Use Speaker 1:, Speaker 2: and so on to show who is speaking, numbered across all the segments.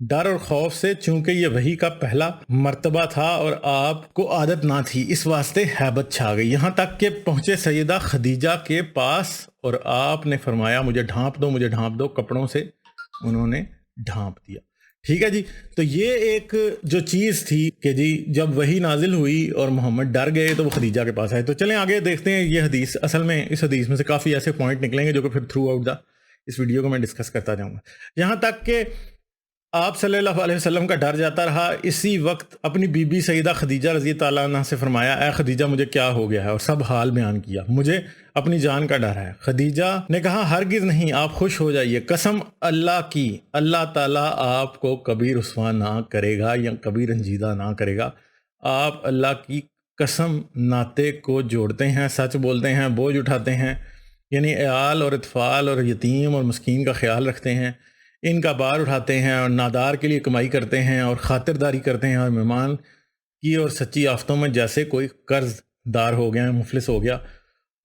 Speaker 1: ڈر اور خوف سے، چونکہ یہ وحی کا پہلا مرتبہ تھا اور آپ کو عادت نہ تھی، اس واسطے ہیبت چھا گئی، یہاں تک کہ پہنچے سیدہ خدیجہ کے پاس اور آپ نے فرمایا مجھے ڈھانپ دو، مجھے ڈھانپ دو، کپڑوں سے انہوں نے ڈھانپ دیا۔ ٹھیک ہے جی، تو یہ ایک جو چیز تھی کہ جی جب وحی نازل ہوئی اور محمد ڈر گئے تو وہ خدیجہ کے پاس آئے۔ تو چلیں آگے دیکھتے ہیں یہ حدیث، اصل میں اس حدیث میں سے کافی ایسے پوائنٹ نکلیں گے جو کہ پھر تھرو آؤٹ اس ویڈیو کو میں ڈسکس کرتا جاؤں گا، یہاں تک کہ آپ صلی اللہ علیہ وسلم کا ڈر جاتا رہا۔ اسی وقت اپنی بی بی سیدہ خدیجہ رضی اللہ عنہا سے فرمایا اے خدیجہ مجھے کیا ہو گیا ہے، اور سب حال بیان کیا، مجھے اپنی جان کا ڈر ہے۔ خدیجہ نے کہا ہرگز نہیں، آپ خوش ہو جائیے، قسم اللہ کی اللہ تعالیٰ آپ کو کبھی رسوا نہ کرے گا یا کبھی رنجیدہ نہ کرے گا۔ آپ اللہ کی قسم ناطے کو جوڑتے ہیں، سچ بولتے ہیں، بوجھ اٹھاتے ہیں، یعنی عیال اور اطفال اور یتیم اور مسکین کا خیال رکھتے ہیں، ان کا بار اٹھاتے ہیں اور نادار کے لیے کمائی کرتے ہیں اور خاطرداری کرتے ہیں، اور مہمان کی اور سچی آفتوں میں جیسے کوئی قرض دار ہو گیا، مفلس ہو گیا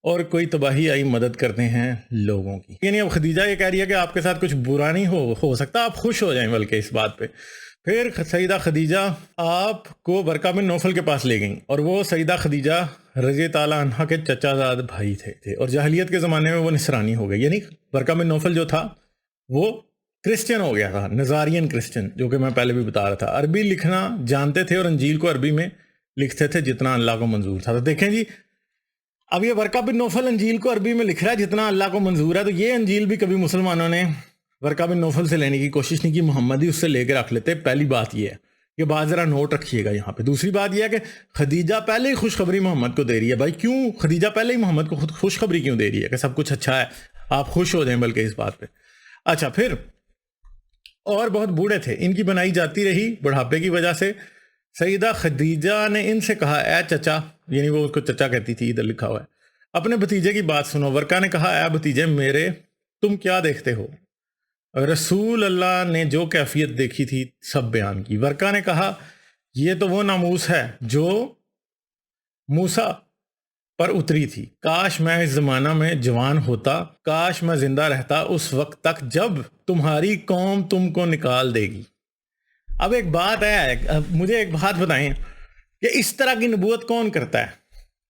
Speaker 1: اور کوئی تباہی آئی مدد کرتے ہیں لوگوں کی۔ یعنی اب خدیجہ یہ کہہ رہی ہے کہ آپ کے ساتھ کچھ برا نہیں ہو سکتا، آپ خوش ہو جائیں بلکہ اس بات پہ۔ پھر سیدہ خدیجہ آپ کو ورقہ بن نوفل کے پاس لے گئیں، اور وہ سیدہ خدیجہ رضی تعالیٰ عنہ کے چچا زاد بھائی تھے اور جاہلیت کے زمانے میں وہ نصرانی ہو گئے، یعنی ورقہ بن نوفل جو تھا وہ کرسچن ہو گیا تھا، نزارین کرسچن، جو کہ میں پہلے بھی بتا رہا تھا۔ عربی لکھنا جانتے تھے اور انجیل کو عربی میں لکھتے تھے جتنا اللہ کو منظور تھا۔ تو دیکھیں جی اب یہ ورقہ بن نوفل انجیل کو عربی میں لکھ رہا ہے جتنا اللہ کو منظور ہے، تو یہ انجیل بھی کبھی مسلمانوں نے ورقہ بن نوفل سے لینے کی کوشش نہیں کی، محمد ہی اس سے لے کے رکھ لیتے۔ پہلی بات یہ ہے، یہ بات ذرا نوٹ رکھیے گا یہاں پہ۔ دوسری بات یہ ہے کہ خدیجہ پہلے ہی خوشخبری محمد کو دے رہی ہے۔ بھائی کیوں خدیجہ پہلے ہی محمد کو خوشخبری کیوں دے رہی ہے کہ سب کچھ اچھا ہے، آپ خوش ہو جائیں بلکہ اس بات پہ۔ اچھا، پھر اور بہت بوڑھے تھے، ان کی بنائی جاتی رہی بڑھاپے کی وجہ سے۔ سیدہ خدیجہ نے ان سے کہا اے چچا، یعنی وہ اس کو چچا کہتی تھی، ادھر لکھا ہوا ہے، اپنے بھتیجے کی بات سنو۔ ورقہ نے کہا اے بھتیجے میرے، تم کیا دیکھتے ہو؟ رسول اللہ نے جو کیفیت دیکھی تھی سب بیان کی۔ ورقہ نے کہا یہ تو وہ ناموس ہے جو موسیٰ پر اتری تھی، کاش میں اس زمانہ میں جوان ہوتا، کاش میں زندہ رہتا اس وقت تک جب تمہاری قوم تم کو نکال دے گی۔ اب ایک بات ہے، مجھے ایک بات بتائیں کہ اس طرح کی نبوت کون کرتا ہے؟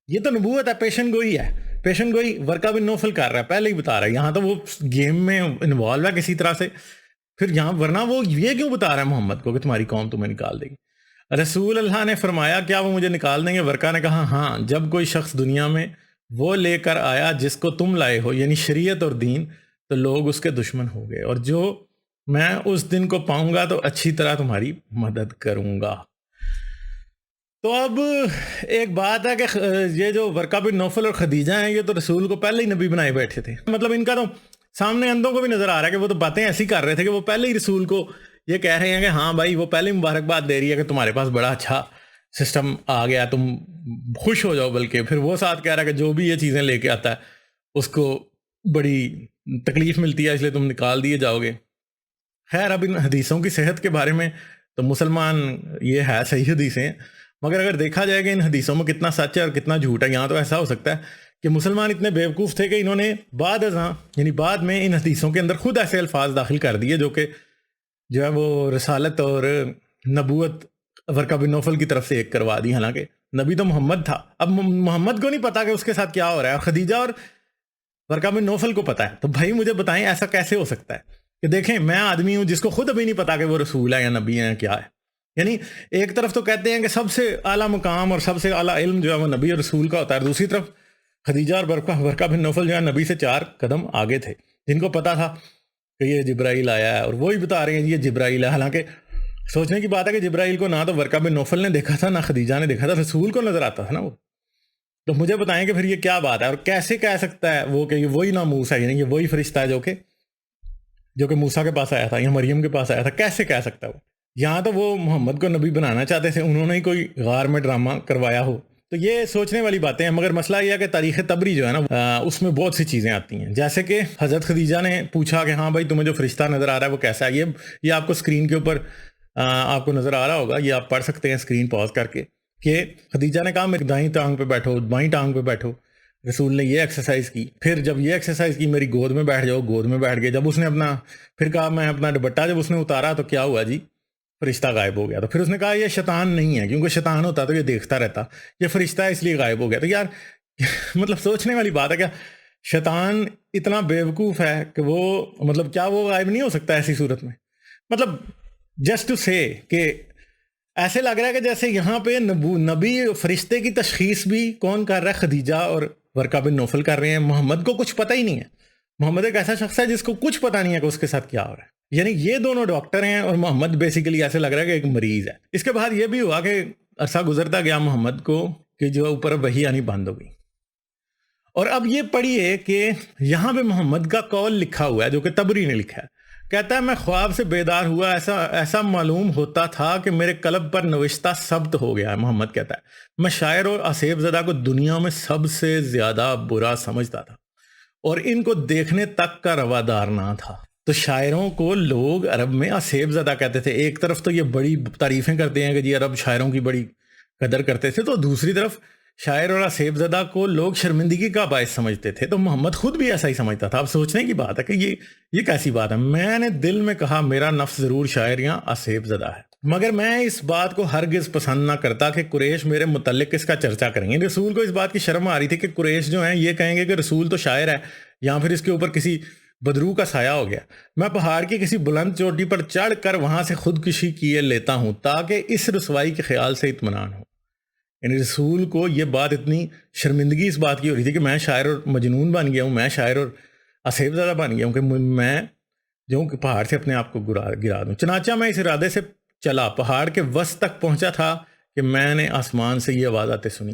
Speaker 1: یہ تو نبوت ہے، پیشن گوئی ہے، پیشن گوئی ورقہ بن نوفل کر رہا ہے، پہلے ہی بتا رہا ہے، یہاں تو وہ گیم میں انوالو ہے کسی طرح سے، پھر یہاں ورنہ وہ یہ کیوں بتا رہا ہے محمد کو کہ تمہاری قوم تمہیں نکال دے گی؟ رسول اللہ نے فرمایا کیا وہ مجھے نکال دیں گے؟ ورقہ نے کہا ہاں، جب کوئی شخص دنیا میں وہ لے کر آیا جس کو تم لائے ہو، یعنی شریعت اور دین، تو لوگ اس کے دشمن ہو گئے، اور جو میں اس دن کو پاؤں گا تو اچھی طرح تمہاری مدد کروں گا۔ تو اب ایک بات ہے کہ یہ جو ورقہ بن نوفل اور خدیجہ ہیں، یہ تو رسول کو پہلے ہی نبی بنائے بیٹھے تھے، مطلب ان کا تو سامنے اندھوں کو بھی نظر آ رہا ہے کہ وہ تو باتیں ایسی کر رہے تھے کہ وہ پہلے ہی رسول کو یہ کہہ رہے ہیں کہ ہاں بھائی، وہ پہلے مبارکباد دے رہی ہے کہ تمہارے پاس بڑا اچھا سسٹم آ گیا، تم خوش ہو جاؤ، بلکہ پھر وہ ساتھ کہہ رہا ہے کہ جو بھی یہ چیزیں لے کے آتا ہے اس کو بڑی تکلیف ملتی ہے، اس لیے تم نکال دیے جاؤ گے۔ خیر، اب ان حدیثوں کی صحت کے بارے میں تو مسلمان یہ ہے صحیح حدیثیں، مگر اگر دیکھا جائے کہ ان حدیثوں میں کتنا سچ ہے اور کتنا جھوٹ ہے، یہاں تو ایسا ہو سکتا ہے کہ مسلمان اتنے بیوقوف تھے کہ انہوں نے بعد میں ان حدیثوں کے اندر خود ایسے الفاظ داخل کر دیے جو ہے وہ رسالت اور نبوت ورقہ بن نوفل کی طرف سے ایک کروا دی، حالانکہ نبی تو محمد تھا۔ اب محمد کو نہیں پتا کہ اس کے ساتھ کیا ہو رہا ہے، اور خدیجہ اور ورقہ بن نوفل کو پتا ہے۔ تو بھائی مجھے بتائیں ایسا کیسے ہو سکتا ہے کہ دیکھیں میں آدمی ہوں جس کو خود ابھی نہیں پتا کہ وہ رسول ہے یا نبی ہے یا کیا ہے۔ یعنی ایک طرف تو کہتے ہیں کہ سب سے اعلیٰ مقام اور سب سے اعلیٰ علم جو ہے وہ نبی اور رسول کا ہوتا ہے، دوسری طرف خدیجہ اور ورقہ بن نوفل جو ہے نبی سے 4 قدم آگے تھے، جن کو پتا تھا کہ یہ جبرائیل آیا ہے، اور وہی بتا رہے ہیں یہ جبرائیل ہے۔ حالانکہ سوچنے کی بات ہے کہ جبرائیل کو نہ تو ورقہ بن نوفل نے دیکھا تھا، نہ خدیجہ نے دیکھا تھا، رسول کو نظر آتا تھا نا وہ۔ تو مجھے بتائیں کہ پھر یہ کیا بات ہے، اور کیسے کہہ سکتا ہے وہ کہ یہ وہی ناموس ہے، یعنی یہ وہی فرشتہ ہے جو کہ موسیٰ کے پاس آیا تھا یا مریم کے پاس آیا تھا؟ کیسے کہہ سکتا ہے وہ؟ یہاں تو وہ محمد کو نبی بنانا چاہتے تھے، انہوں نے ہی کوئی غار میں ڈرامہ کروایا ہو۔ تو یہ سوچنے والی باتیں ہیں، مگر مسئلہ یہ ہے کہ تاریخ طبری جو ہے نا اس میں بہت سی چیزیں آتی ہیں، جیسے کہ حضرت خدیجہ نے پوچھا کہ ہاں بھائی تمہیں جو فرشتہ نظر آ رہا ہے وہ کیسا ہے؟ یہ آپ کو اسکرین کے اوپر آپ کو نظر آ رہا ہوگا، یہ آپ پڑھ سکتے ہیں اسکرین پاز کر کے، کہ خدیجہ نے کہا میری دائیں ٹانگ پہ بیٹھو، بائیں ٹانگ پہ بیٹھو۔ رسول نے یہ ایکسرسائز کی، پھر جب یہ ایکسرسائز کی میری گود میں بیٹھ جاؤ، گود میں بیٹھ گئے۔ جب اس نے پھر کہا میں اپنا دوپٹہ جب اس نے اتارا تو کیا ہوا جی؟ فرشتہ غائب ہو گیا. تو پھر اس نے کہا یہ شیطان نہیں ہے، کیونکہ شیطان ہوتا تو یہ دیکھتا رہتا، یہ فرشتہ ہے اس لیے غائب ہو گیا. تو یار مطلب سوچنے والی بات ہے، کیا شیطان اتنا بیوقوف ہے کہ وہ مطلب کیا وہ غائب نہیں ہو سکتا ایسی صورت میں؟ مطلب جسٹ ٹو سے کہ ایسے لگ رہا ہے کہ جیسے یہاں پہ نبی فرشتے کی تشخیص بھی کون کر رہا ہے؟ خدیجہ اور ورقہ بن نوفل کر رہے ہیں. محمد کو کچھ پتہ ہی نہیں ہے. محمد ایک ایسا شخص ہے جس کو کچھ پتہ نہیں ہے کہ اس کے ساتھ کیا ہو رہا ہے. یعنی یہ دونوں ڈاکٹر ہیں اور محمد بیسیکلی ایسے لگ رہا ہے کہ ایک مریض ہے. اس کے بعد یہ بھی ہوا کہ عرصہ گزرتا گیا محمد کو کہ جو اوپر وحی آنی بند ہو گئی. اور اب یہ پڑھیے کہ یہاں پہ محمد کا قول لکھا ہوا ہے جو کہ طبری نے لکھا ہے. کہتا ہے میں خواب سے بیدار ہوا، ایسا معلوم ہوتا تھا کہ میرے قلب پر نوشتہ ثبت ہو گیا ہے. محمد کہتا ہے میں شاعر اور آصف زدہ کو دنیا میں سب سے زیادہ برا سمجھتا تھا اور ان کو دیکھنے تک کا روادار نہ تھا. تو شاعروں کو لوگ عرب میں آصف زدہ کہتے تھے. ایک طرف تو یہ بڑی تعریفیں کرتے ہیں کہ جی عرب شاعروں کی بڑی قدر کرتے تھے، تو دوسری طرف شاعر اور آصف زدہ کو لوگ شرمندگی کا باعث سمجھتے تھے. تو محمد خود بھی ایسا ہی سمجھتا تھا. اب سوچنے کی بات ہے کہ یہ کیسی بات ہے. میں نے دل میں کہا میرا نفس ضرور شاعر یا آصف زدہ ہے، مگر میں اس بات کو ہرگز پسند نہ کرتا کہ قریش میرے متعلق اس کا چرچا کریں گے. رسول کو اس بات کی شرم آ رہی تھی کہ قریش جو ہیں یہ کہیں گے کہ رسول تو شاعر ہے یا پھر اس کے اوپر کسی بدرو کا سایہ ہو گیا. میں پہاڑ کی کسی بلند چوٹی پر چڑھ کر وہاں سے خودکشی کیے لیتا ہوں تاکہ اس رسوائی کے خیال سے اطمینان ہو. یعنی رسول کو یہ بات اتنی شرمندگی اس بات کی ہو رہی تھی کہ میں شاعر اور مجنون بن گیا ہوں، میں شاعر اور آصف زدہ بن گیا ہوں کہ میں جو کہ پہاڑ سے اپنے آپ کو گرا دوں. چنانچہ میں اس ارادے سے چلا، پہاڑ کے وسط تک پہنچا تھا کہ میں نے آسمان سے یہ آواز آتے سنی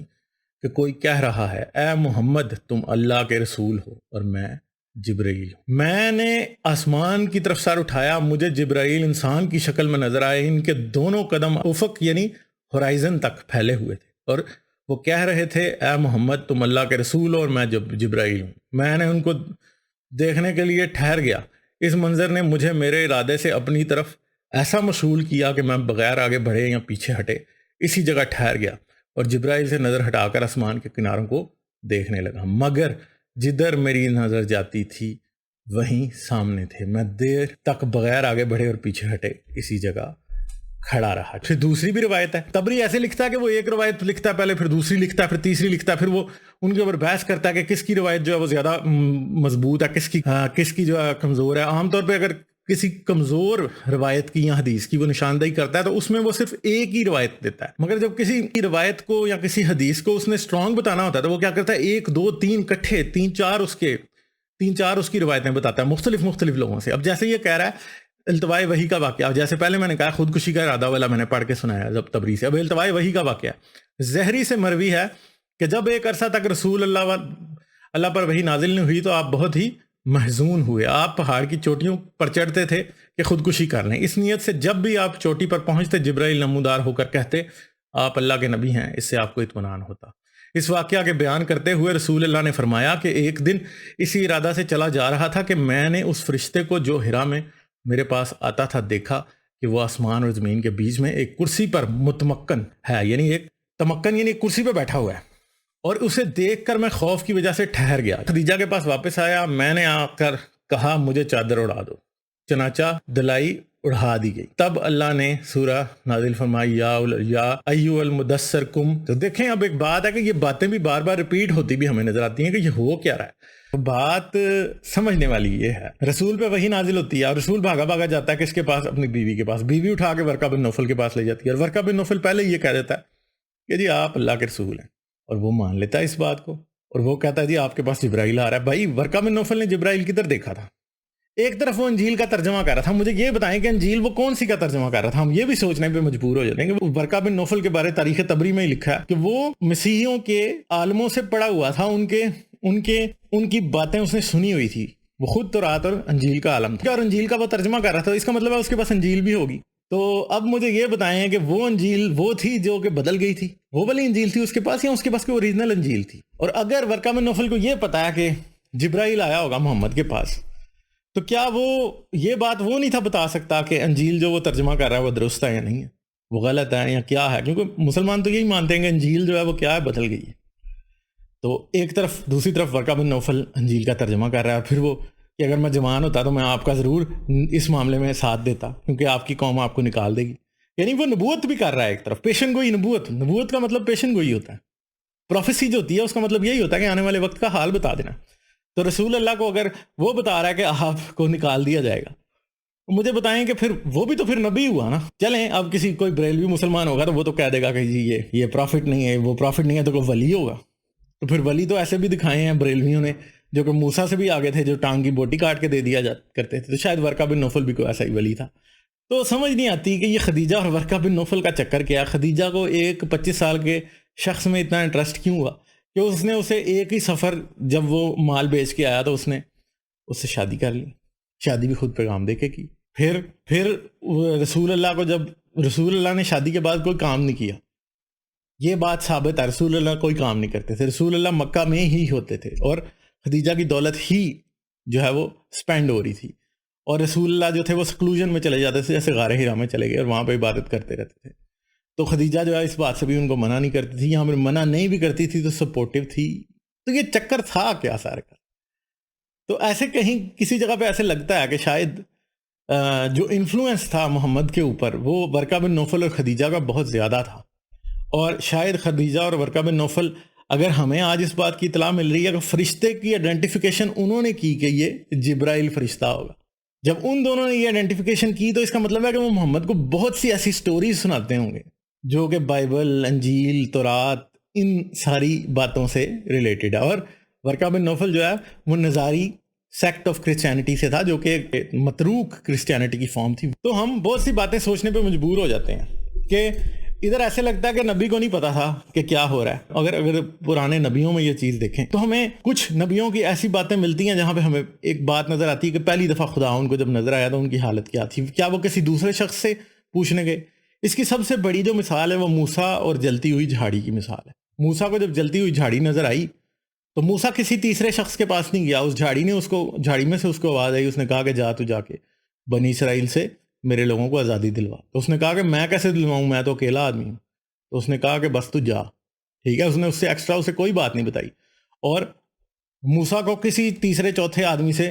Speaker 1: کہ کوئی کہہ رہا ہے اے محمد تم اللہ کے رسول ہو اور میں جبرائیل ہوں. میں نے آسمان کی طرف سر اٹھایا، مجھے جبرائیل انسان کی شکل میں نظر آئے. ان کے دونوں قدم افق یعنی ہورائزن تک پھیلے ہوئے تھے اور وہ کہہ رہے تھے اے محمد تم اللہ کے رسول ہو اور میں جبرائیل ہوں. میں نے ان کو دیکھنے کے لیے ٹھہر گیا. اس منظر نے مجھے میرے ارادے سے اپنی طرف ایسا مشغول کیا کہ میں بغیر آگے بڑھے یا پیچھے ہٹے اسی جگہ ٹھہر گیا اور جبرائیل سے نظر ہٹا کر آسمان کے کناروں کو دیکھنے لگا. مگر جدھر میری نظر جاتی تھی وہیں سامنے تھے. میں دیر تک بغیر آگے بڑھے اور پیچھے ہٹے اسی جگہ کھڑا رہا. پھر دوسری بھی روایت ہے. طبری ایسے لکھتا ہے کہ وہ ایک روایت لکھتا ہے پہلے، پھر دوسری لکھتا ہے، پھر تیسری لکھتا ہے، پھر وہ ان کے اوپر بحث کرتا ہے کہ کس کی روایت جو ہے وہ زیادہ مضبوط ہے، کس کی جو ہے کمزور ہے. عام طور پہ اگر کسی کمزور روایت کی یا حدیث کی وہ نشاندہی کرتا ہے تو اس میں وہ صرف ایک ہی روایت دیتا ہے. مگر جب کسی کی روایت کو یا کسی حدیث کو اس نے اسٹرانگ بتانا ہوتا ہے تو وہ کیا کرتا ہے ایک دو تین کٹھے تین چار اس کی روایتیں بتاتا ہے مختلف لوگوں سے. اب جیسے یہ کہہ رہا ہے التواء وحی کا واقعہ، جیسے پہلے میں نے کہا خودکشی کا ارادہ والا میں نے پڑھ کے سنایا جب طبری سے. اب التواء وحی کا واقعہ زہری سے مروی ہے کہ جب ایک عرصہ تک رسول اللہ پر وحی نازل نہیں ہوئی تو آپ بہت ہی محزون ہوئے. آپ پہاڑ کی چوٹیوں پر چڑھتے تھے کہ خودکشی کر لیں. اس نیت سے جب بھی آپ چوٹی پر پہنچتے جبرائیل نمودار ہو کر کہتے آپ اللہ کے نبی ہیں، اس سے آپ کو اطمینان ہوتا. اس واقعہ کے بیان کرتے ہوئے رسول اللہ نے فرمایا کہ ایک دن اسی ارادہ سے چلا جا رہا تھا کہ میں نے اس فرشتے کو جو ہرا میں میرے پاس آتا تھا دیکھا کہ وہ آسمان اور زمین کے بیچ میں ایک کرسی پر متمکن ہے، یعنی ایک کرسی پہ بیٹھا ہوا ہے. اور اسے دیکھ کر میں خوف کی وجہ سے ٹھہر گیا. خدیجہ کے پاس واپس آیا، میں نے آ کر کہا مجھے چادر اڑا دو. چنانچہ دلائی اڑا دی گئی. تب اللہ نے سورہ نازل فرمائی یا ایھا المدثر قم. تو دیکھیں اب ایک بات ہے کہ یہ باتیں بھی بار بار ریپیٹ ہوتی بھی ہمیں نظر آتی ہیں کہ یہ ہو کیا رہا ہے. بات سمجھنے والی یہ ہے رسول پہ وحی نازل ہوتی ہے اور رسول بھاگا جاتا ہے کس کے پاس؟ اپنی بیوی کے پاس. بیوی اٹھا کے ورقہ بن نوفل کے پاس لے جاتی ہے اور ورقہ بن نوفل پہلے یہ کہہ دیتا ہے کہ جی آپ اللہ کے رسول ہیں اور وہ مان لیتا ہے اس بات کو اور وہ کہتا ہے جی آپ کے پاس جبرائیل آ رہا ہے. بھائی ورقہ بن نوفل نے جبرائیل کدھر دیکھا تھا؟ ایک طرف وہ انجیل کا ترجمہ کر رہا تھا. مجھے یہ بتائیں کہ انجیل وہ کون سی کا ترجمہ کر رہا تھا؟ ہم یہ بھی سوچنے پہ مجبور ہو جاتے ہیں کہ ورقہ بن نوفل کے بارے تاریخ طبری میں لکھا ہے کہ وہ مسیحیوں کے عالموں سے پڑھا ہوا تھا، ان کی باتیں اس نے سنی ہوئی تھی. وہ خود تورات اور انجیل کا عالم تھا اور انجیل کا وہ ترجمہ کر رہا تھا. اس کا مطلب ہے اس کے پاس انجیل بھی ہوگی. تو اب مجھے یہ بتائیں کہ وہ انجیل وہ تھی جو کہ بدل گئی تھی، وہ والی انجیل تھی اس کے پاس یا اس کے پاس کوئی اوریجنل انجیل تھی؟ اور اگر ورقہ بن نوفل کو یہ پتا ہے کہ جبرائیل آیا ہوگا محمد کے پاس تو کیا وہ یہ بات وہ نہیں تھا بتا سکتا کہ انجیل جو وہ ترجمہ کر رہا ہے وہ درست ہے یا نہیں ہے، وہ غلط ہے یا کیا ہے؟ کیونکہ مسلمان تو یہی مانتے ہیں کہ انجیل جو ہے وہ کیا ہے، بدل گئی ہے. تو ایک طرف دوسری طرف ورقہ بن نوفل انجیل کا ترجمہ کر رہا ہے. پھر وہ کہ اگر میں جوان ہوتا تو میں آپ کا ضرور اس معاملے میں ساتھ دیتا کیونکہ آپ کی قوم آپ کو نکال دے گی. یعنی وہ نبوت بھی کر رہا ہے ایک طرف، پیشن گوئی نبوت کا مطلب پیشن گوئی ہوتا ہے. پروفیسی جو ہوتی ہے اس کا مطلب یہی ہوتا ہے کہ آنے والے وقت کا حال بتا دینا. تو رسول اللہ کو اگر وہ بتا رہا ہے کہ آپ کو نکال دیا جائے گا، مجھے بتائیں کہ پھر وہ بھی تو پھر نبی ہوا نا. چلیں اب کسی کوئی بریلوی مسلمان ہوگا تو وہ تو کہہ دے گا کہ جی یہ پروفٹ نہیں ہے، وہ پروفٹ نہیں ہے تو کوئی ولی ہوگا. تو پھر ولی تو ایسے بھی دکھائے ہیں بریلویوں نے جو کہ موسیٰ سے بھی آگے تھے، جو ٹانگ کی بوٹی کاٹ کے دے دیا کرتے تھے. تو شاید ورقہ بن نوفل بھی کوئی ایسا ہی ولی تھا. تو سمجھ نہیں آتی کہ یہ خدیجہ اور ورقہ بن نوفل کا چکر کیا. خدیجہ کو ایک 25 سال کے شخص میں اتنا انٹرسٹ کیوں ہوا کہ اس نے اسے ایک ہی سفر جب وہ مال بیچ کے آیا تو اس نے اس سے شادی کر لی. شادی بھی خود پیغام دے کے کی. پھر رسول اللہ کو جب رسول اللہ نے شادی کے بعد کوئی کام نہیں کیا، یہ بات ثابت ہے رسول اللہ کوئی کام نہیں کرتے تھے. رسول اللہ مکہ میں ہی ہوتے تھے اور خدیجہ کی دولت ہی جو ہے وہ سپینڈ ہو رہی تھی. اور رسول اللہ جو تھے وہ سکلوژن میں چلے جاتے تھے، جیسے غار حرا میں چلے گئے اور وہاں پہ عبادت کرتے رہتے تھے. تو خدیجہ جو ہے اس بات سے بھی ان کو منع نہیں کرتی تھی، یہاں پر منع نہیں بھی کرتی تھی تو سپورٹیو تھی. تو یہ چکر تھا کیا سارے کا. تو ایسے کہیں کسی جگہ پہ ایسے لگتا ہے کہ شاید جو انفلوئنس تھا محمد کے اوپر وہ ورقہ بن نوفل اور خدیجہ کا بہت زیادہ تھا. اور شاید خدیجہ اور ورقہ بن نوفل، اگر ہمیں آج اس بات کی اطلاع مل رہی ہے کہ فرشتے کی آئیڈینٹیفیکیشن انہوں نے کی کہ یہ جبرائیل فرشتہ ہوگا، جب ان دونوں نے یہ آئیڈینٹیفیکیشن کی تو اس کا مطلب ہے کہ وہ محمد کو بہت سی ایسی سٹوریز سناتے ہوں گے جو کہ بائبل، انجیل، تورات، ان ساری باتوں سے ریلیٹڈ ہے. اور ورقہ بن نوفل جو ہے وہ نظاری سیکٹ آف کرسچینٹی سے تھا، جو کہ ایک متروک کرسچینٹی کی فارم تھی. تو ہم بہت سی باتیں سوچنے پہ مجبور ہو جاتے ہیں کہ ادھر ایسے لگتا ہے کہ نبی کو نہیں پتا تھا کہ کیا ہو رہا ہے. اگر پرانے نبیوں میں یہ چیز دیکھیں تو ہمیں کچھ نبیوں کی ایسی باتیں ملتی ہیں جہاں پہ ہمیں ایک بات نظر آتی ہے کہ پہلی دفعہ خدا ان کو جب نظر آیا تو ان کی حالت کیا تھی. کیا وہ کسی دوسرے شخص سے پوچھنے گئے؟ اس کی سب سے بڑی جو مثال ہے وہ موسیٰ اور جلتی ہوئی جھاڑی کی مثال ہے. موسیٰ کو جب جلتی ہوئی جھاڑی نظر آئی تو موسیٰ کسی تیسرے شخص کے پاس نہیں گیا، اس جھاڑی نے جھاڑی میں سے اس کو آواز آئی، اس نے کہا کہ جا کے بنی اسرائیل سے میرے لوگوں کو آزادی دلوا. تو اس نے کہا کہ میں کیسے دلواؤں، میں تو اکیلا آدمی ہوں. تو اس نے کہا کہ بس تو جا، ٹھیک ہے. اس نے اس سے ایکسٹرا اسے کوئی بات نہیں بتائی. اور موسیٰ کو کسی تیسرے چوتھے آدمی سے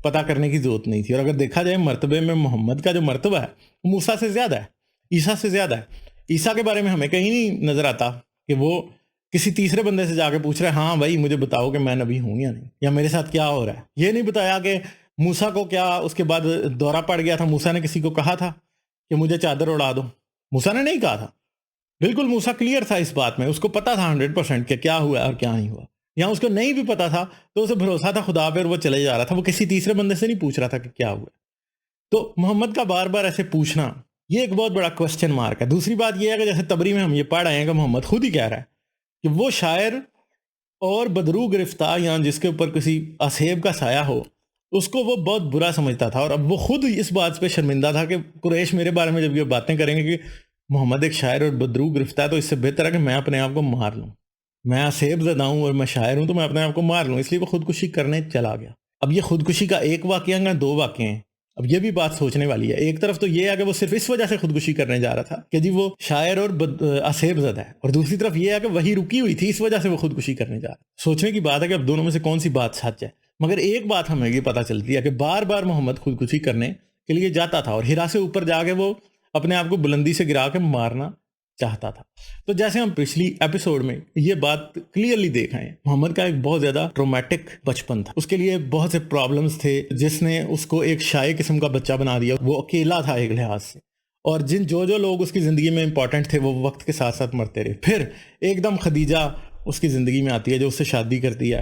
Speaker 1: پتہ کرنے کی ضرورت نہیں تھی. اور اگر دیکھا جائے مرتبے میں محمد کا جو مرتبہ ہے وہ موسیٰ سے زیادہ ہے، عیسیٰ سے زیادہ ہے. عیسیٰ کے بارے میں ہمیں کہیں نہیں نظر آتا کہ وہ کسی تیسرے بندے سے جا کے پوچھ رہے ہیں ہاں بھائی مجھے بتاؤ کہ میں نبی ہوں یا نہیں، یا میرے ساتھ کیا ہو رہا ہے. یہ نہیں بتایا کہ موسیٰ کو کیا اس کے بعد دورہ پڑ گیا تھا، موسیٰ نے کسی کو کہا تھا کہ مجھے چادر اڑا دو. موسیٰ نے نہیں کہا تھا. بالکل موسیٰ کلیئر تھا اس بات میں، اس کو پتا تھا 100% کہ کیا ہوا اور کیا نہیں ہوا. یہاں اس کو نہیں بھی پتا تھا تو اسے بھروسہ تھا خدا پہ اور وہ چلے جا رہا تھا. وہ کسی تیسرے بندے سے نہیں پوچھ رہا تھا کہ کیا ہوا. تو محمد کا بار بار ایسے پوچھنا یہ ایک بہت بڑا کوسچن مارک ہے. دوسری بات یہ ہے کہ جیسے تبری میں ہم یہ پڑھ رہے ہیں کہ محمد خود ہی کہہ رہا ہے کہ وہ شاعر اور بدرو گرفتہ یا جس کے اوپر کسی اسیب کا سایہ ہو اس کو وہ بہت برا سمجھتا تھا. اور اب وہ خود اس بات پہ شرمندہ تھا کہ قریش میرے بارے میں جب یہ باتیں کریں گے کہ محمد ایک شاعر اور بدرو گرفتہ ہے تو اس سے بہتر ہے کہ میں اپنے آپ کو مار لوں. میں اسیب زدہ ہوں اور میں شاعر ہوں تو میں اپنے آپ کو مار لوں. اس لیے وہ خودکشی کرنے چلا گیا. اب یہ خودکشی کا ایک واقعہ یا 2 واقعے ہیں. اب یہ بھی بات سوچنے والی ہے. ایک طرف تو یہ ہے کہ وہ صرف اس وجہ سے خودکشی کرنے جا رہا تھا کہ جی وہ شاعر اور اسیب زدہ ہے، اور دوسری طرف یہ ہے کہ وہی رکی ہوئی تھی اس وجہ سے وہ خودکشی کرنے جا رہا. سوچنے کی بات ہے کہ اب دونوں میں سے کون سی بات سچ ہے. مگر ایک بات ہمیں یہ پتہ چلتی ہے کہ بار بار محمد خودکشی کرنے کے لیے جاتا تھا اور ہرا سے اوپر جا کے وہ اپنے آپ کو بلندی سے گرا کے مارنا چاہتا تھا. تو جیسے ہم پچھلی ایپیسوڈ میں یہ بات کلیئرلی دیکھ آئے ہیں، محمد کا ایک بہت زیادہ ٹرومیٹک بچپن تھا. اس کے لیے بہت سے پرابلمز تھے جس نے اس کو ایک شائع قسم کا بچہ بنا دیا. وہ اکیلا تھا ایک لحاظ سے، اور جو لوگ اس کی زندگی میں امپورٹنٹ تھے وہ وقت کے ساتھ ساتھ مرتے رہے. پھر ایک دم خدیجہ اس کی زندگی میں آتی ہے جو اس سے شادی کرتی ہے.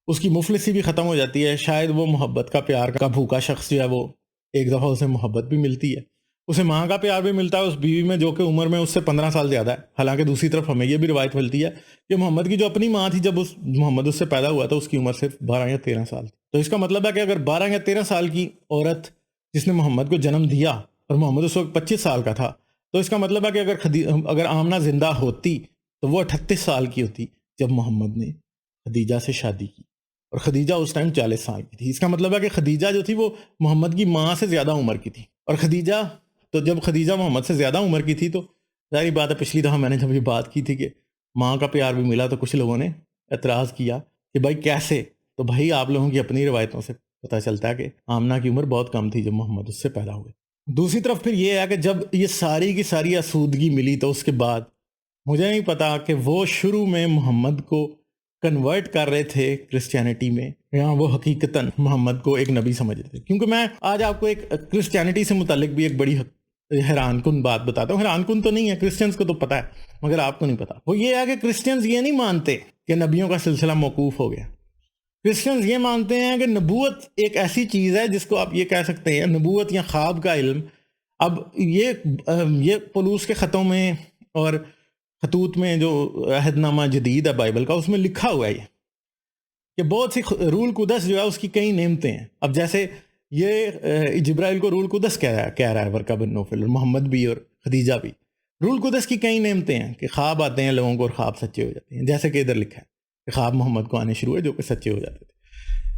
Speaker 1: اس کی مفلسی بھی ختم ہو جاتی ہے. شاید وہ محبت کا پیار کا بھوکا شخص جو ہے وہ ایک دفعہ اسے محبت بھی ملتی ہے، اسے ماں کا پیار بھی ملتا ہے اس بیوی میں جو کہ عمر میں اس سے 15 سال زیادہ ہے. حالانکہ دوسری طرف ہمیں یہ بھی روایت ملتی ہے کہ محمد کی جو اپنی ماں تھی جب محمد اس سے پیدا ہوا تو اس کی عمر صرف 12 یا 13 سال تھی. تو اس کا مطلب ہے کہ اگر 12 یا 13 سال کی عورت جس نے محمد کو جنم دیا اور محمد اس وقت 25 سال کا تھا تو اس کا مطلب ہے کہ اگر آمنہ زندہ ہوتی تو وہ 38 سال کی ہوتی جب محمد نے خدیجہ سے شادی کی، اور خدیجہ اس ٹائم 40 سال کی تھی. اس کا مطلب ہے کہ خدیجہ جو تھی وہ محمد کی ماں سے زیادہ عمر کی تھی. اور جب خدیجہ محمد سے زیادہ عمر کی تھی تو ظاہری بات ہے پچھلی دفعہ میں نے جب یہ بات کی تھی کہ ماں کا پیار بھی ملا تو کچھ لوگوں نے اعتراض کیا کہ بھائی کیسے. تو بھائی آپ لوگوں کی اپنی روایتوں سے پتہ چلتا ہے کہ آمنہ کی عمر بہت کم تھی جب محمد اس سے پیدا ہوئے. دوسری طرف پھر یہ ہے کہ جب یہ ساری کی ساری آسودگی ملی تو اس کے بعد مجھے نہیں پتا کہ وہ شروع میں محمد کو کنورٹ کر رہے تھے کرسچینٹی میں یا وہ حقیقتاً محمد کو ایک نبی سمجھتے تھے. کیونکہ میں آج آپ کو ایک کرسچینٹی سے متعلق بھی ایک بڑی حیران کن بات بتاتا ہوں. حیران کن تو نہیں ہے، کرسچنس کو تو پتہ ہے مگر آپ کو نہیں پتا. وہ یہ ہے کہ کرسچنز یہ نہیں مانتے کہ نبیوں کا سلسلہ موقوف ہو گیا. کرسچنز یہ مانتے ہیں کہ نبوت ایک ایسی چیز ہے جس کو آپ یہ کہہ سکتے ہیں نبوت یا خواب کا علم. اب یہ پولوس کے خطوں میں اور خطوط میں جو عہد نامہ جدید ہے بائبل کا، اس میں لکھا ہوا ہے کہ بہت سی روح القدس جو ہے اس کی کئی نعمتیں ہیں. اب جیسے یہ جبرائیل کو روح القدس کہہ رہا ہے ورقہ بن نوفل، اور محمد بھی اور خدیجہ بھی. روح القدس کی کئی نعمتیں ہیں کہ خواب آتے ہیں لوگوں کو اور خواب سچے ہو جاتے ہیں، جیسے کہ ادھر لکھا ہے کہ خواب محمد کو آنے شروع ہوئے جو کہ سچے ہو جاتے تھے.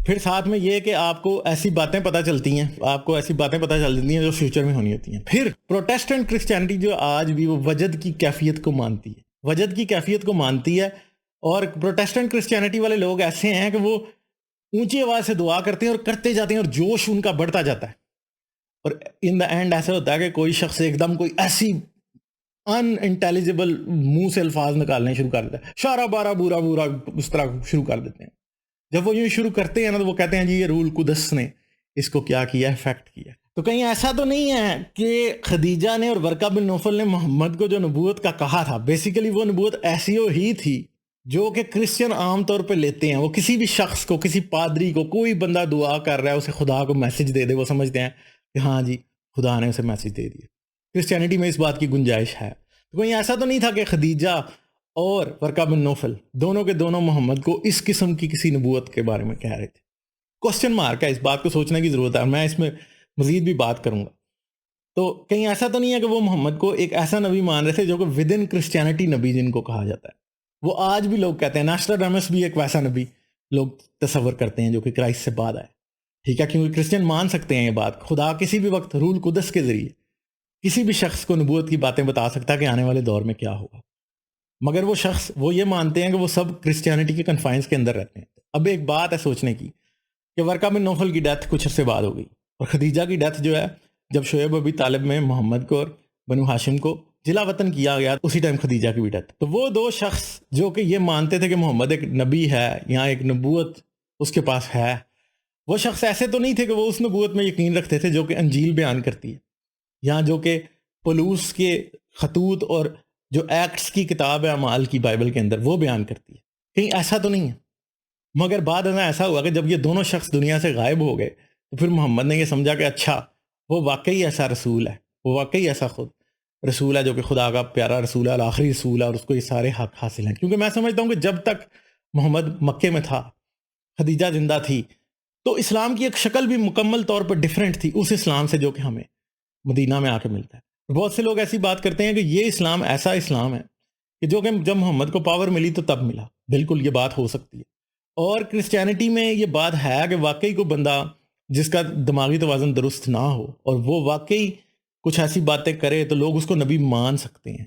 Speaker 1: پھر ساتھ میں یہ کہ آپ کو ایسی باتیں پتہ چلتی ہیں، جو فیوچر میں ہونی ہوتی ہیں. پھر پروٹیسٹنٹ کرسچینٹی جو آج بھی وہ وجد کی کیفیت کو مانتی ہے، وجد کی کیفیت کو مانتی ہے. اور پروٹیسٹنٹ کرسچینٹی والے لوگ ایسے ہیں کہ وہ اونچی آواز سے دعا کرتے ہیں اور کرتے جاتے ہیں اور جوش ان کا بڑھتا جاتا ہے. اور ان دا اینڈ ایسا ہوتا ہے کہ کوئی شخص ایک دم کوئی ایسی ان انٹیلیجیبل منہ سے الفاظ نکالنے شروع کر دیتا ہے، شارہ بارہ بورا بورا اس طرح شروع کر دیتے ہیں. جب وہ یوں شروع کرتے ہیں نا تو وہ کہتے ہیں جی یہ روح القدس نے اس کو کیا کیا، افیکٹ کیا. تو کہیں ایسا تو نہیں ہے کہ خدیجہ نے اور ورقہ بن نوفل نے محمد کو جو نبوت کا کہا تھا، بیسیکلی وہ نبوت ایسی ہی تھی جو کہ کرسچن عام طور پہ لیتے ہیں. وہ کسی بھی شخص کو، کسی پادری کو، کوئی بندہ دعا کر رہا ہے اسے خدا کو میسج دے دے، وہ سمجھتے ہیں کہ ہاں جی خدا نے اسے میسج دے دیا. کرسچینٹی میں اس بات کی گنجائش ہے. تو کہیں ایسا تو نہیں تھا کہ خدیجہ اور ورقہ بن نوفل دونوں کے دونوں محمد کو اس قسم کی کسی نبوت کے بارے میں کہہ رہے تھے. کوسچن مارک ہے، اس بات کو سوچنے کی ضرورت ہے، میں اس میں مزید بھی بات کروں گا. تو کہیں ایسا تو نہیں ہے کہ وہ محمد کو ایک ایسا نبی مان رہے تھے جو کہ ود ان کرسچینٹی نبی جن کو کہا جاتا ہے. وہ آج بھی لوگ کہتے ہیں ناسٹراڈامس بھی ایک ویسا نبی لوگ تصور کرتے ہیں جو کہ کرائسٹ سے بعد آئے. ٹھیک ہے، کیونکہ کرسچن مان سکتے ہیں یہ بات، خدا کسی بھی وقت روح القدس کے ذریعے کسی بھی شخص کو نبوت کی باتیں بتا سکتا ہے کہ آنے والے دور میں کیا ہوگا. مگر وہ شخص وہ یہ مانتے ہیں کہ وہ سب کرسچینٹی کے کنفائنس کے اندر رہتے ہیں. اب ایک بات ہے سوچنے کی کہ ورقہ بن نوفل کی ڈیتھ کچھ عرصے بعد ہو گئی، اور خدیجہ کی ڈیتھ جو ہے جب شعیب ابی طالب میں محمد کو اور بنو ہاشم کو جلا وطن کیا گیا، اسی ٹائم خدیجہ کی بھی ڈیتھ. تو وہ دو شخص جو کہ یہ مانتے تھے کہ محمد ایک نبی ہے یا ایک نبوت اس کے پاس ہے، وہ شخص ایسے تو نہیں تھے کہ وہ اس نبوت میں یقین رکھتے تھے جو کہ انجیل بیان کرتی ہے یا جو کہ پولوس کے خطوط اور جو ایکٹس کی کتاب ہے اعمال کی بائبل کے اندر وہ بیان کرتی ہے. کہیں ایسا تو نہیں ہے. مگر بعد میں ایسا ہوا کہ جب یہ دونوں شخص دنیا سے غائب ہو گئے تو پھر محمد نے یہ سمجھا کہ اچھا وہ واقعی ایسا رسول ہے، وہ واقعی ایسا خود رسول ہے جو کہ خدا کا پیارا رسول ہے، آخری رسول ہے، اور اس کو یہ سارے حق حاصل ہیں. کیونکہ میں سمجھتا ہوں کہ جب تک محمد مکے میں تھا، خدیجہ زندہ تھی، تو اسلام کی ایک شکل بھی مکمل طور پر ڈیفرنٹ تھی اس اسلام سے جو کہ ہمیں مدینہ میں آ کے ملتا ہے. بہت سے لوگ ایسی بات کرتے ہیں کہ یہ اسلام ایسا اسلام ہے کہ جو کہ جب محمد کو پاور ملی تو تب ملا. بالکل یہ بات ہو سکتی ہے. اور کرسچینٹی میں یہ بات ہے کہ واقعی کوئی بندہ جس کا دماغی توازن درست نہ ہو اور وہ واقعی کچھ ایسی باتیں کرے تو لوگ اس کو نبی مان سکتے ہیں.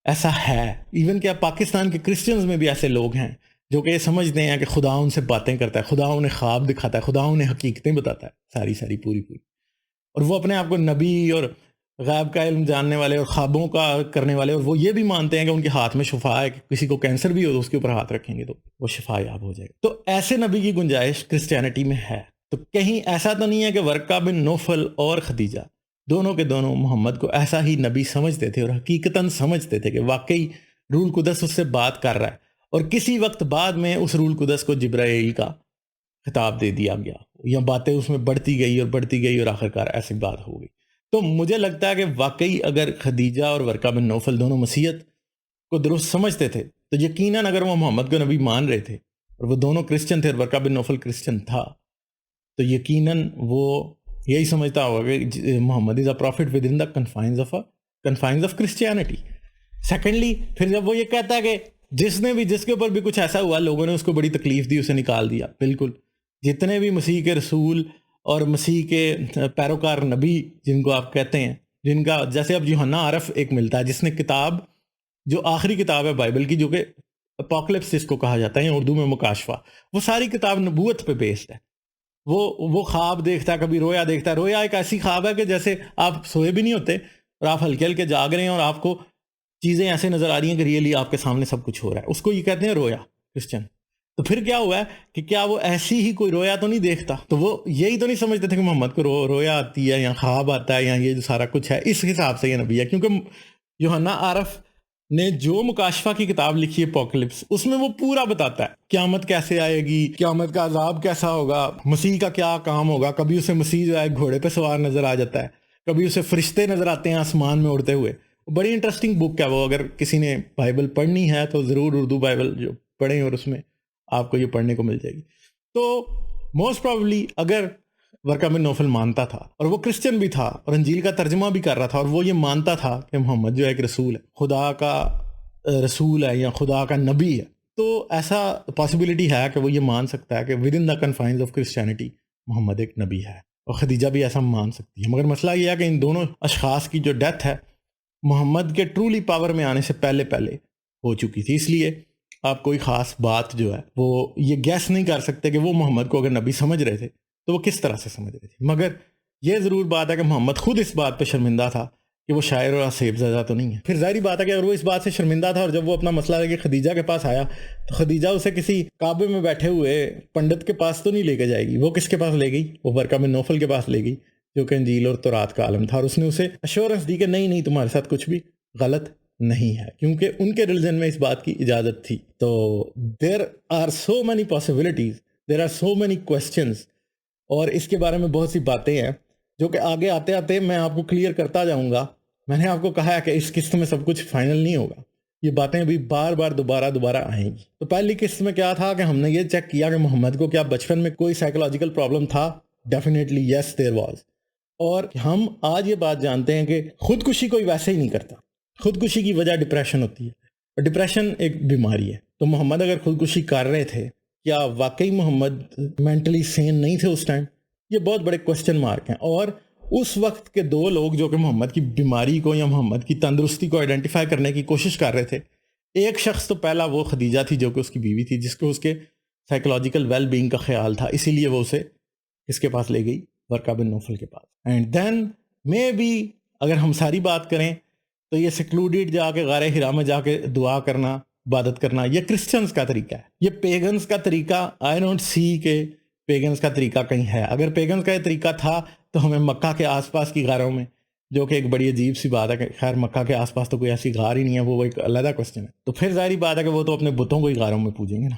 Speaker 1: ایسا ہے. ایون کہ پاکستان کے کرسچنز میں بھی ایسے لوگ ہیں جو کہ یہ سمجھتے ہیں کہ خدا ان سے باتیں کرتا ہے، خدا انہیں خواب دکھاتا ہے، خدا انہیں حقیقتیں بتاتا ہے ساری پوری، اور وہ اپنے آپ کو نبی اور غیب کا علم جاننے والے اور خوابوں کا کرنے والے، اور وہ یہ بھی مانتے ہیں کہ ان کے ہاتھ میں شفا ہے، کہ کسی کو کینسر بھی ہو تو اس کے اوپر ہاتھ رکھیں گے تو وہ شفا یاب ہو جائے گا. تو ایسے نبی کی گنجائش کرسچینٹی میں ہے. تو کہیں ایسا تو نہیں ہے کہ ورقہ بن نوفل اور خدیجہ دونوں کے دونوں محمد کو ایسا ہی نبی سمجھتے تھے اور حقیقتاً سمجھتے تھے کہ واقعی روح القدس اس سے بات کر رہا ہے، اور کسی وقت بعد میں اس روح القدس کو جبرائیل کا خطاب دے دیا گیا یا باتیں اس میں بڑھتی گئی اور آخرکار ایسی بات ہو گئی. تو مجھے لگتا ہے کہ واقعی اگر خدیجہ اور ورقہ بن نوفل دونوں مسیحیت کو درست سمجھتے تھے تو یقیناً اگر وہ محمد کو نبی مان رہے تھے اور وہ دونوں کرسچن تھے اور ورقہ بن نوفل کرسچن تھا تو یقیناً وہ یہی سمجھتا ہوگا کہ Muhammad is a prophet within the confines of Christianity. Secondly پھر جب وہ یہ کہتا ہے کہ جس کے اوپر بھی کچھ ایسا ہوا لوگوں نے اس کو بڑی تکلیف دی، اسے نکال دیا. بالکل جتنے بھی مسیح کے رسول اور مسیح کے پیروکار نبی جن کو آپ کہتے ہیں، جن کا جیسے اب یوحنا عارف ایک ملتا ہے جس نے کتاب جو آخری کتاب ہے بائبل کی جو کہ اپوکلپس جس کو کہا جاتا ہے اردو میں مکاشفہ، وہ ساری کتاب نبوت پہ بیسڈ ہے. وہ خواب دیکھتا ہے، کبھی رویا دیکھتا ہے. رویا ایک ایسی خواب ہے کہ جیسے آپ سوئے بھی نہیں ہوتے اور آپ ہلکے ہلکے جاگ رہے ہیں اور آپ کو چیزیں ایسے نظر آ رہی ہیں کہ ریئلی آپ کے سامنے سب کچھ ہو رہا ہے. اس کو یہ کہتے ہیں رویا کرسچن. تو پھر کیا ہوا ہے کہ کیا وہ ایسی ہی کوئی رویا تو نہیں دیکھتا؟ تو وہ یہی تو نہیں سمجھتے تھے کہ محمد کو رویا آتی ہے یا خواب آتا ہے یا یہ جو سارا کچھ ہے اس حساب سے یہ نبی ہے. کیونکہ یوحنا عارف نے جو مکاشفہ کی کتاب لکھی ہے اپوکلپس، اس میں وہ پورا بتاتا ہے قیامت کیسے آئے گی، قیامت کا عذاب کیسا ہوگا، مسیح کا کیا کام ہوگا. کبھی اسے مسیح جو ہے گھوڑے پہ سوار نظر آ جاتا ہے، کبھی اسے فرشتے نظر آتے ہیں آسمان میں اڑتے ہوئے. بڑی انٹرسٹنگ بک ہے وہ. اگر کسی نے بائبل پڑھنی ہے تو ضرور اردو بائبل جو پڑھیں اور اس میں آپ کو یہ پڑھنے کو مل جائے گی. تو موسٹ پرابلی اگر ورقہ بن نوفل مانتا تھا اور وہ کرسچن بھی تھا اور انجیل کا ترجمہ بھی کر رہا تھا اور وہ یہ مانتا تھا کہ محمد جو ہے ایک رسول ہے، خدا کا رسول ہے یا خدا کا نبی ہے، تو ایسا پاسبلٹی ہے کہ وہ یہ مان سکتا ہے کہ within the confines of Christianity Muhammad ایک نبی ہے. اور خدیجہ بھی ایسا مان سکتی ہے. مگر مسئلہ یہ ہے کہ ان دونوں اشخاص کی جو ڈیتھ ہے محمد کے ٹرولی پاور میں آنے سے پہلے ہو چکی تھی. اس لیے آپ کوئی خاص بات جو ہے وہ یہ گیس نہیں کر سکتے کہ وہ محمد کو اگر نبی سمجھ رہے تھے تو وہ کس طرح سے سمجھ رہے تھے. مگر یہ ضرور بات ہے کہ محمد خود اس بات پہ شرمندہ تھا کہ وہ شاعر اور آصیب زدہ تو نہیں ہے. پھر ظاہری بات ہے کہ اگر وہ اس بات سے شرمندہ تھا اور جب وہ اپنا مسئلہ لے کے خدیجہ کے پاس آیا تو خدیجہ اسے کسی کعبے میں بیٹھے ہوئے پنڈت کے پاس تو نہیں لے کے جائے گی. وہ کس کے پاس لے گئی؟ وہ ورقہ بن نوفل کے پاس لے گئی جو کہ انجیل اور تورات کا عالم تھا. اور اس نے اسے ایشورنس دی کہ نہیں تمہارے ساتھ کچھ بھی غلط نہیں ہے، کیونکہ ان کے ریلیجن میں اس بات کی اجازت تھی. تو there are so many possibilities, there are so many questions, اور اس کے بارے میں بہت سی باتیں ہیں جو کہ آگے آتے آتے میں آپ کو کلیئر کرتا جاؤں گا. میں نے آپ کو کہا ہے کہ اس قسط میں سب کچھ فائنل نہیں ہوگا، یہ باتیں ابھی بار بار دوبارہ آئیں گی. تو پہلی قسط میں کیا تھا کہ ہم نے یہ چیک کیا کہ محمد کو کیا بچپن میں کوئی سائیکولوجیکل پرابلم تھا. Definitely yes there was. اور ہم آج یہ بات جانتے ہیں کہ خودکشی کوئی ویسے ہی نہیں کرتا. خودکشی کی وجہ ڈپریشن ہوتی ہے اور ڈپریشن ایک بیماری ہے. تو محمد اگر خودکشی کر رہے تھے، کیا واقعی محمد مینٹلی سین نہیں تھے اس ٹائم؟ یہ بہت بڑے کوسچن مارک ہیں. اور اس وقت کے دو لوگ جو کہ محمد کی بیماری کو یا محمد کی تندرستی کو آئیڈینٹیفائی کرنے کی کوشش کر رہے تھے، ایک شخص تو پہلا وہ خدیجہ تھی جو کہ اس کی بیوی تھی، جس کو اس کے سائیکولوجیکل ویل بینگ کا خیال تھا. اسی لیے وہ اسے کس کے پاس لے گئی؟ ورقہ بن نوفل کے پاس. اینڈ دین مے بی اگر ہم ساری بات کریں تو یہ سیکلوڈیڈ جا کے غار حرا میں جا کے دعا کرنا، عبادت کرنا، یہ کرسچنز کا طریقہ ہے. یہ پیگنز کا طریقہ آئی ڈونٹ سی کہ پیگنز کا طریقہ کہیں ہے. اگر پیگنز کا یہ طریقہ تھا تو ہمیں مکہ کے آس پاس کی غاروں میں، جو کہ ایک بڑی عجیب سی بات ہے کہ خیر مکہ کے آس پاس تو کوئی ایسی غار ہی نہیں ہے، وہ ایک علیحدہ کوسچن ہے. تو پھر ظاہری بات ہے کہ وہ تو اپنے بتوں کو ہی غاروں میں پوجیں گے نا.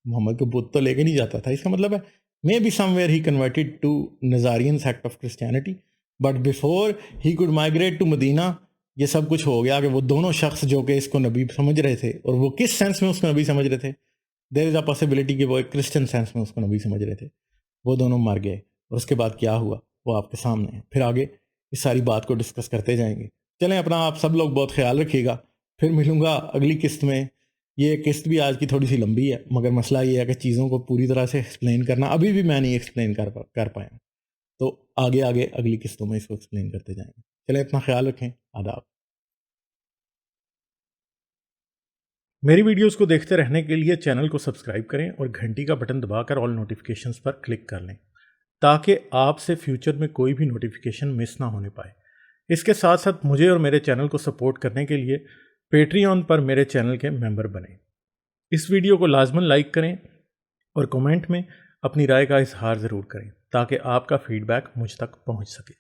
Speaker 1: محمد کو بت تو لے کے نہیں جاتا تھا. اس کا مطلب ہے may be somewhere he converted to Nazarene sect of Christianity, but before he could migrate to Medina یہ سب کچھ ہو گیا کہ وہ دونوں شخص جو کہ اس کو نبی سمجھ رہے تھے، اور وہ کس سینس میں اس کو نبی سمجھ رہے تھے، دیر از اے پاسبلٹی کہ وہ ایک کرسچن سینس میں اس کو نبی سمجھ رہے تھے، وہ دونوں مر گئے. اور اس کے بعد کیا ہوا وہ آپ کے سامنے ہے. پھر آگے اس ساری بات کو ڈسکس کرتے جائیں گے. چلیں اپنا آپ سب لوگ بہت خیال رکھیے گا. پھر ملوں گا اگلی قسط میں. یہ قسط بھی آج کی تھوڑی سی لمبی ہے، مگر مسئلہ یہ ہے کہ چیزوں کو پوری طرح سے ایکسپلین کرنا ابھی بھی میں نہیں ایکسپلین کر پایا. تو آگے اگلی قسطوں میں اس کو ایکسپلین کرتے جائیں گے. چلیں اپنا خیال رکھیں. آداب. میری ویڈیوز کو دیکھتے رہنے کے لیے چینل کو سبسکرائب کریں اور گھنٹی کا بٹن دبا کر آل نوٹیفیکیشنز پر کلک کر لیں تاکہ آپ سے فیوچر میں کوئی بھی نوٹیفیکیشن مس نہ ہونے پائے. اس کے ساتھ ساتھ مجھے اور میرے چینل کو سپورٹ کرنے کے لیے پیٹریون پر میرے چینل کے ممبر بنیں. اس ویڈیو کو لازماً لائک کریں اور کمنٹ میں اپنی رائے کا اظہار ضرور کریں تاکہ آپ کا فیڈ بیک مجھ تک پہنچ سکے.